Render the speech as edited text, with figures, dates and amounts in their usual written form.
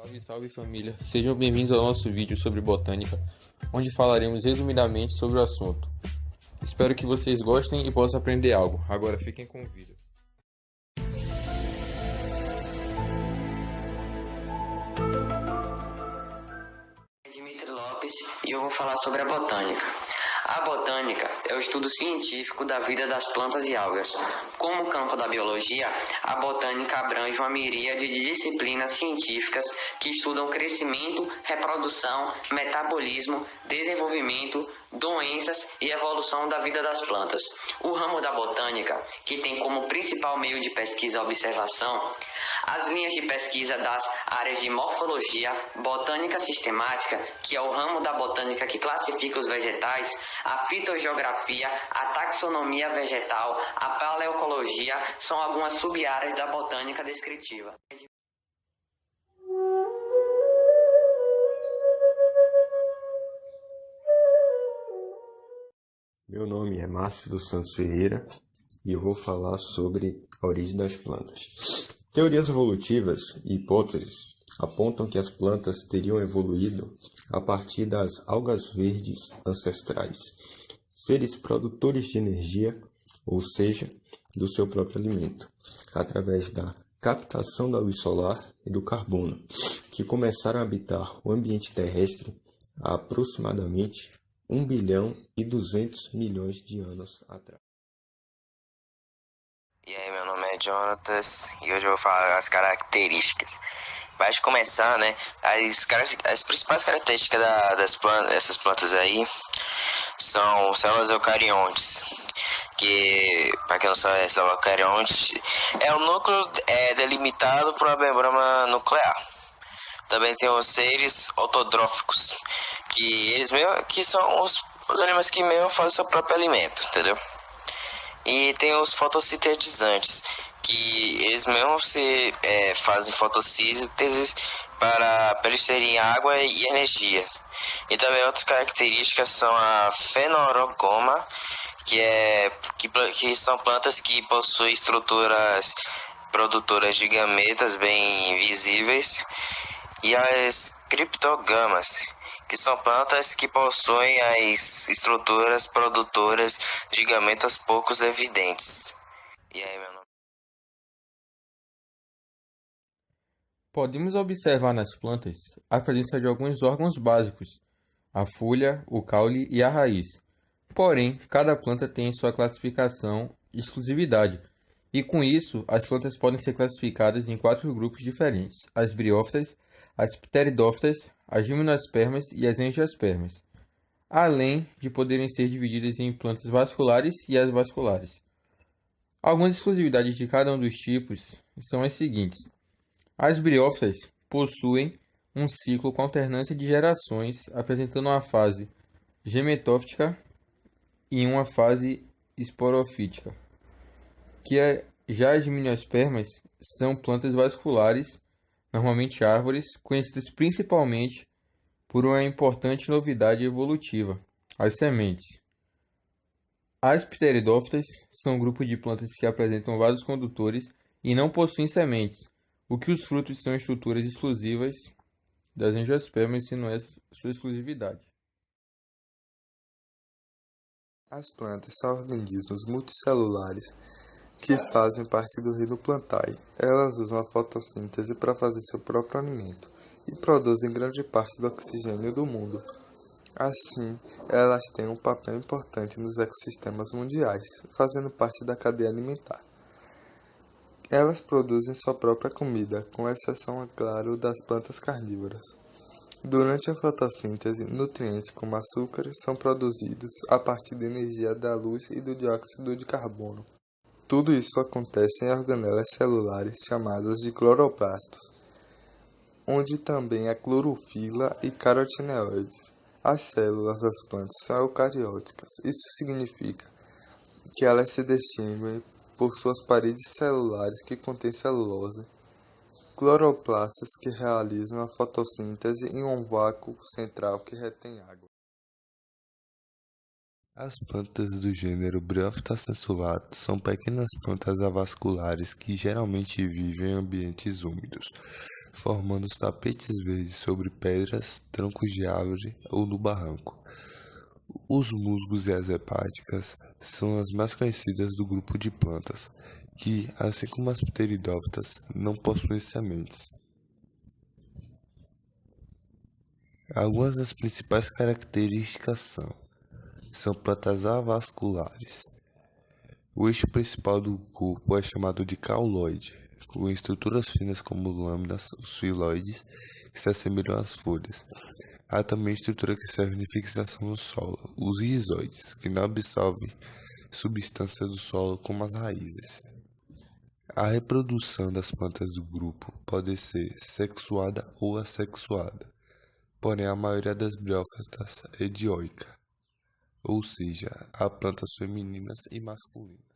Salve, salve família! Sejam bem-vindos ao nosso vídeo sobre botânica, onde falaremos resumidamente sobre o assunto. Espero que vocês gostem e possam aprender algo. Agora fiquem com o vídeo. Dmitry Lopes e eu vou falar sobre a botânica. A botânica é o estudo científico da vida das plantas e algas. Como campo da biologia, a botânica abrange uma miríade de disciplinas científicas que estudam crescimento, reprodução, metabolismo, desenvolvimento, doenças e evolução da vida das plantas. O ramo da botânica, que tem como principal meio de pesquisa a observação, as linhas de pesquisa das áreas de morfologia, botânica sistemática, que é o ramo da botânica que classifica os vegetais, a fitogeografia, a taxonomia vegetal, a paleocologia, são algumas sub-áreas da botânica descritiva. Meu nome é Márcio dos Santos Ferreira e eu vou falar sobre a origem das plantas. Teorias evolutivas e hipóteses apontam que as plantas teriam evoluído a partir das algas verdes ancestrais, seres produtores de energia, ou seja, do seu próprio alimento, através da captação da luz solar e do carbono, que começaram a habitar o ambiente terrestre há aproximadamente 1 bilhão e 200 milhões de anos atrás. E aí, meu nome é Jonatas e hoje eu vou falar as características. Mas começar, né? As principais características dessas plantas aí são células eucariontes, que, para quem não sabe, célula eucarionte é o núcleo delimitado por uma membrana nuclear. Também tem os seres autotróficos, que são os animais que mesmo fazem seu próprio alimento, entendeu? E tem os fotossintetizantes, que eles mesmos fazem fotossíntese para eles terem água e energia. E também outras características são a fenorogoma, que são plantas que possuem estruturas produtoras de gametas bem visíveis, e as criptogamas, que são plantas que possuem as estruturas produtoras de gametas pouco evidentes. E aí, meu nome? Podemos observar nas plantas a presença de alguns órgãos básicos, a folha, o caule e a raiz. Porém, cada planta tem sua classificação e exclusividade, e com isso, as plantas podem ser classificadas em 4 grupos diferentes: as briófitas, as pteridófitas, as gimnospermas e as angiospermas, além de poderem ser divididas em plantas vasculares e avasculares. Algumas exclusividades de cada um dos tipos são as seguintes. As briófitas possuem um ciclo com alternância de gerações, apresentando uma fase gemetófita e uma fase esporofítica, já as gimnospermas são plantas vasculares, normalmente árvores, conhecidas principalmente por uma importante novidade evolutiva, as sementes. As pteridófitas são um grupo de plantas que apresentam vasos condutores e não possuem sementes, o que os frutos são estruturas exclusivas das angiospermas, se não é sua exclusividade. As plantas são organismos multicelulares que fazem parte do reino Plantae. Elas usam a fotossíntese para fazer seu próprio alimento e produzem grande parte do oxigênio do mundo. Assim, elas têm um papel importante nos ecossistemas mundiais, fazendo parte da cadeia alimentar. Elas produzem sua própria comida, com exceção, é claro, das plantas carnívoras. Durante a fotossíntese, nutrientes como açúcares são produzidos a partir da energia da luz e do dióxido de carbono. Tudo isso acontece em organelas celulares chamadas de cloroplastos, onde também há clorofila e carotenoides. As células das plantas são eucarióticas. Isso significa que elas se distinguem por suas paredes celulares que contêm celulose, cloroplastos que realizam a fotossíntese em um vácuo central que retém água. As plantas do gênero Bryophyta sensu-lato são pequenas plantas avasculares que geralmente vivem em ambientes úmidos. formando os tapetes verdes sobre pedras, troncos de árvore ou no barranco. Os musgos e as hepáticas são as mais conhecidas do grupo de plantas, que, assim como as pteridófitas, não possuem sementes. Algumas das principais características são plantas avasculares. O eixo principal do corpo é chamado de cauloide, com estruturas finas como lâminas, os filoides, que se assemelham às folhas. Há também estrutura que serve de fixação no solo, os rizoides, que não absorvem substância do solo como as raízes. A reprodução das plantas do grupo pode ser sexuada ou assexuada, porém a maioria das briófitas é dioica, ou seja, há plantas femininas e masculinas.